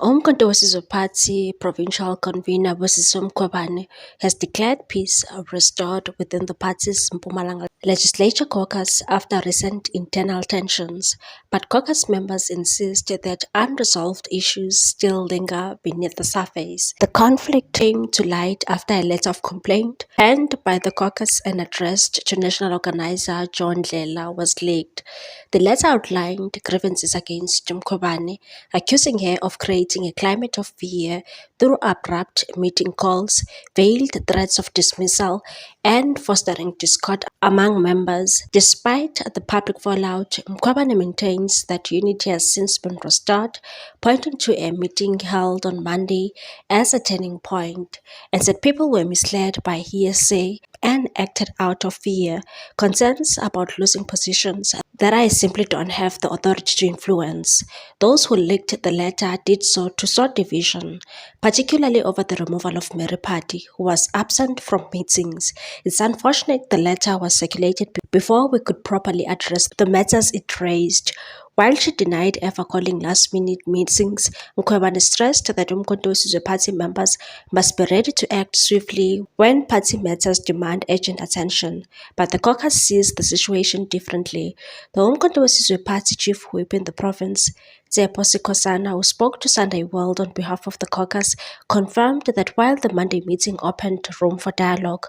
Umkhonto weSizwe Party provincial convener Busisiwe Mkhwebane has declared peace restored within the party's Mpumalanga legislature caucus after recent internal tensions, but caucus members insist that unresolved issues still linger beneath the surface. The conflict came to light after a letter of complaint penned by the caucus and addressed to national organizer John Dlela was leaked. The letter outlined grievances against Mkhwebane, accusing her of creating a climate of fear through abrupt meeting calls, veiled threats of dismissal, and fostering discord among members. Despite the public fallout, Mkhwebane maintains that unity has since been restored, pointing to a meeting held on Monday as a turning point, and said people were misled by hearsay and acted out of fear, concerns about losing positions that I simply don't have the authority to influence. Those who leaked the letter did so to sow division, particularly over the removal of Mary Pati, who was absent from meetings. It's unfortunate the letter was circulated before we could properly address the matters it raised. While she denied ever calling last-minute meetings, Mkhwebane stressed that Umkhonto weSizwe Party members must be ready to act swiftly when party matters demand urgent attention. But the caucus sees the situation differently. The Umkhonto weSizwe Party chief whip in the province, Tsepo Sikhosana, who spoke to Sunday World on behalf of the caucus, confirmed that while the Monday meeting opened room for dialogue,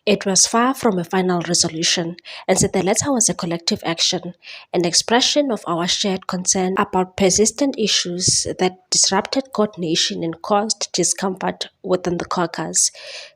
it was far from a final resolution, and said the letter was a collective action, an expression of our shared concern about persistent issues that disrupted coordination and caused discomfort within the caucus.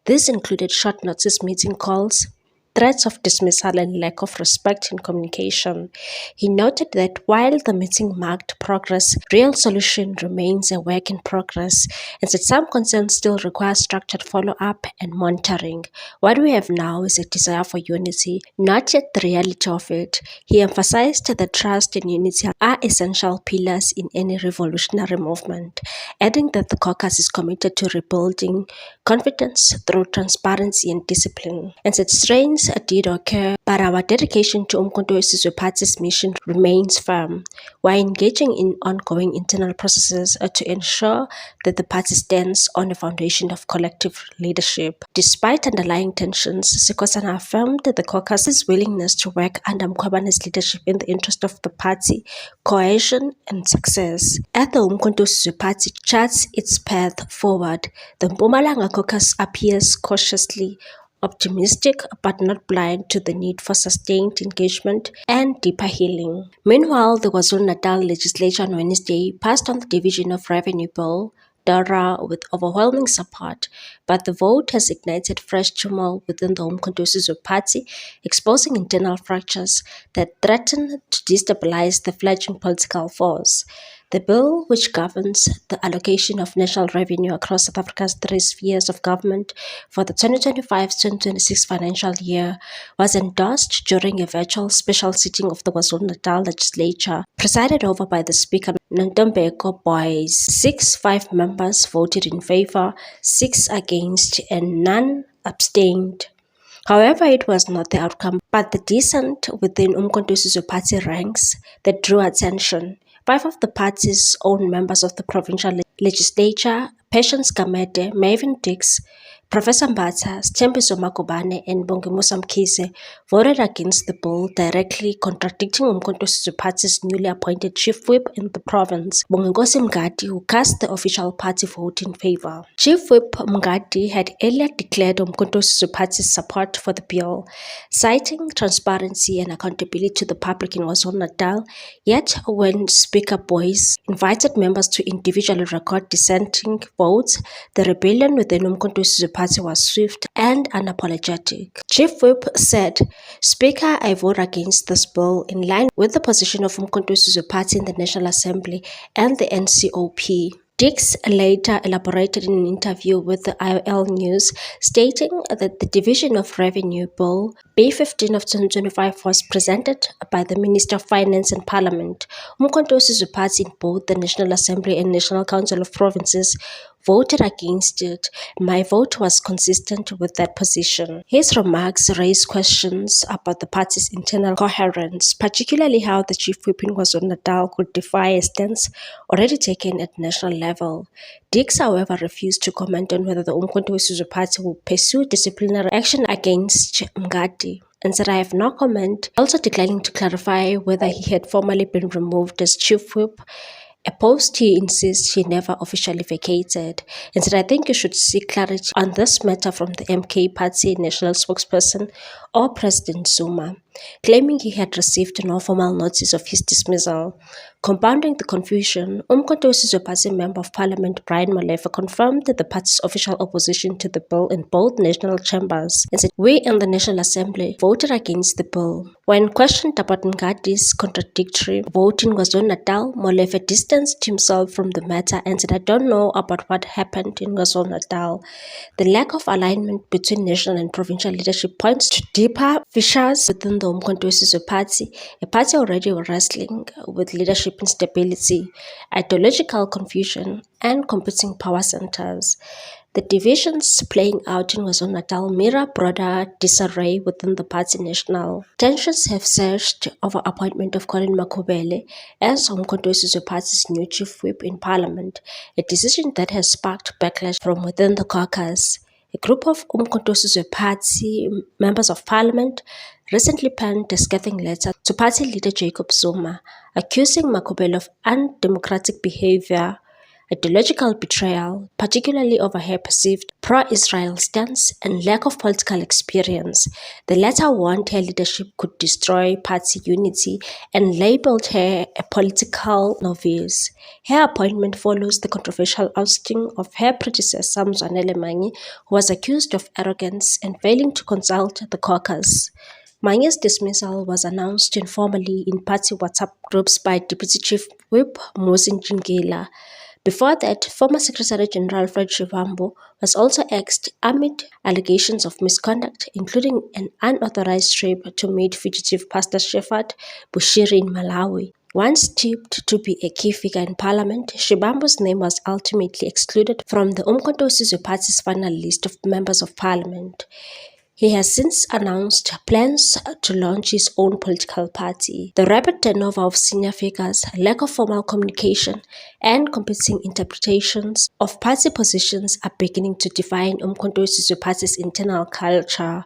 This included short notice meeting calls, threats of dismissal, and lack of respect in communication. He noted that while the meeting marked progress, real solution remains a work in progress, and that some concerns still require structured follow-up and monitoring. What we have now is a desire for unity, not yet the reality of it. He emphasized that trust and unity are essential pillars in any revolutionary movement, adding that the caucus is committed to rebuilding confidence through transparency and discipline, and said strains did occur, but our dedication to Umkhonto weSizwe Party's mission remains firm. We are engaging in ongoing internal processes to ensure that the party stands on a foundation of collective leadership. Despite underlying tensions, Sikhosana affirmed the caucus's willingness to work under Mkhwebane's leadership in the interest of the party, cohesion, and success. As the Umkhonto weSizwe Party charts its path forward, the Mpumalanga caucus appears cautiously optimistic but not blind to the need for sustained engagement and deeper healing. Meanwhile, the KwaZulu-Natal legislature on Wednesday passed on the Division of Revenue Bill, DORA, with overwhelming support, but the vote has ignited fresh turmoil within the Umkhonto weSizwe Party, exposing internal fractures that threaten to destabilize the fledgling political force. The bill, which governs the allocation of national revenue across South Africa's three spheres of government for the 2025-2026 financial year, was endorsed during a virtual special sitting of the KwaZulu-Natal legislature, presided over by the Speaker, Nontombeko Boyce. 5 members voted in favor, 6 against, and none abstained. However, it was not the outcome, but the dissent within Umkhonto weSizwe Party ranks that drew attention. 5 of the party's own members of the provincial legislature, Patience Gamede, Maven Dix, Professor Mbatha, Sthembiso Makubane, and Bongimusa Mkhize, voted against the bill, directly contradicting Umkhonto weSizwe Party's newly appointed chief whip in the province, Bonginkosi Mngadi, who cast the official party vote in favor. Chief Whip Mngadi had earlier declared Umkhonto weSizwe Party's support for the bill, citing transparency and accountability to the public in KwaZulu-Natal. Yet, when Speaker Boyce invited members to individually record dissenting votes, the rebellion within Umkhonto weSizwe Party was swift and unapologetic. Chief Whip said, "Speaker, I vote against this bill in line with the position of Umkhonto weSizwe Party in the National Assembly and the NCOP." Dix later elaborated in an interview with the IOL News, stating that the Division of Revenue Bill B15 of 2025 was presented by the Minister of Finance and Parliament. Umkhonto weSizwe Party in both the National Assembly and National Council of Provinces voted against it. My vote was consistent with that position. His remarks raised questions about the party's internal coherence, particularly how the chief whip in KwaZulu-Natal could defy a stance already taken at national level. Dix, however, refused to comment on whether the Umkhonto weSizwe Party will pursue disciplinary action against Mngadi and said, "I have no comment," also declining to clarify whether he had formally been removed as chief whip, a post he insists he never officially vacated, and said, "I think you should seek clarity on this matter from the MK Party national spokesperson or President Zuma," claiming he had received no formal notice of his dismissal. Compounding the confusion, Umkhonto weSizwe Party Member of Parliament Brian Molefe confirmed that the party's official opposition to the bill in both national chambers and said, "We in the National Assembly voted against the bill." When questioned about Mngadi's contradictory vote in KwaZulu-Natal, Molefe distanced himself from the matter and said, "I don't know about what happened in KwaZulu-Natal." The lack of alignment between national and provincial leadership points to deeper fissures within the Umkhonto weSizwe Party, a party already wrestling with leadership instability, ideological confusion, and competing power centers. The divisions playing out in KwaZulu-Natal mirror broader disarray within the party national. Tensions have surged over appointment of Colin Makhubele as Umkhonto weSizwe Party's new chief whip in parliament, a decision that has sparked backlash from within the caucus. A group of Umkhonto weSizwe Party members of parliament recently penned a scathing letter to party leader Jacob Zuma, accusing Makhubele of undemocratic behavior, ideological betrayal, particularly over her perceived pro-Israel stance and lack of political experience. The letter warned her leadership could destroy party unity and labeled her a political novice. Her appointment follows the controversial ousting of her predecessor Mzwanele Manyi, who was accused of arrogance and failing to consult the caucus. Manyi's dismissal was announced informally in party WhatsApp groups by Deputy Chief Whip Musi Njingila. Before that, former Secretary General Fred Shivambu was also axed amid allegations of misconduct, including an unauthorized trip to meet fugitive Pastor Shepherd Bushiri in Malawi. Once tipped to be a key figure in parliament, Shivambu's name was ultimately excluded from the Umkhonto weSizwe Party's final list of members of parliament. He has since announced plans to launch his own political party. The rapid turnover of senior figures, lack of formal communication, and competing interpretations of party positions are beginning to define Umkhonto weSizwe Party's internal culture.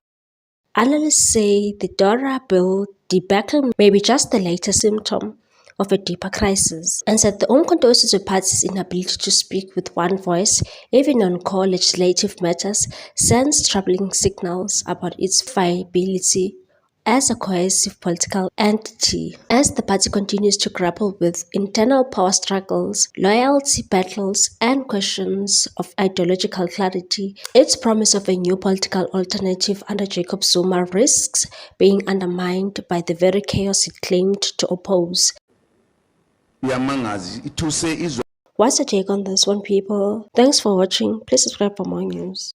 Analysts say the DORA bill debacle may be just the latest symptom of a deeper crisis, and said the Umkhonto weSizwe Party's inability to speak with one voice, even on core legislative matters, sends troubling signals about its viability as a cohesive political entity. As the party continues to grapple with internal power struggles, loyalty battles, and questions of ideological clarity, its promise of a new political alternative under Jacob Zuma risks being undermined by the very chaos it claimed to oppose. What's your take on this one, people? Thanks for watching. Please subscribe for more news.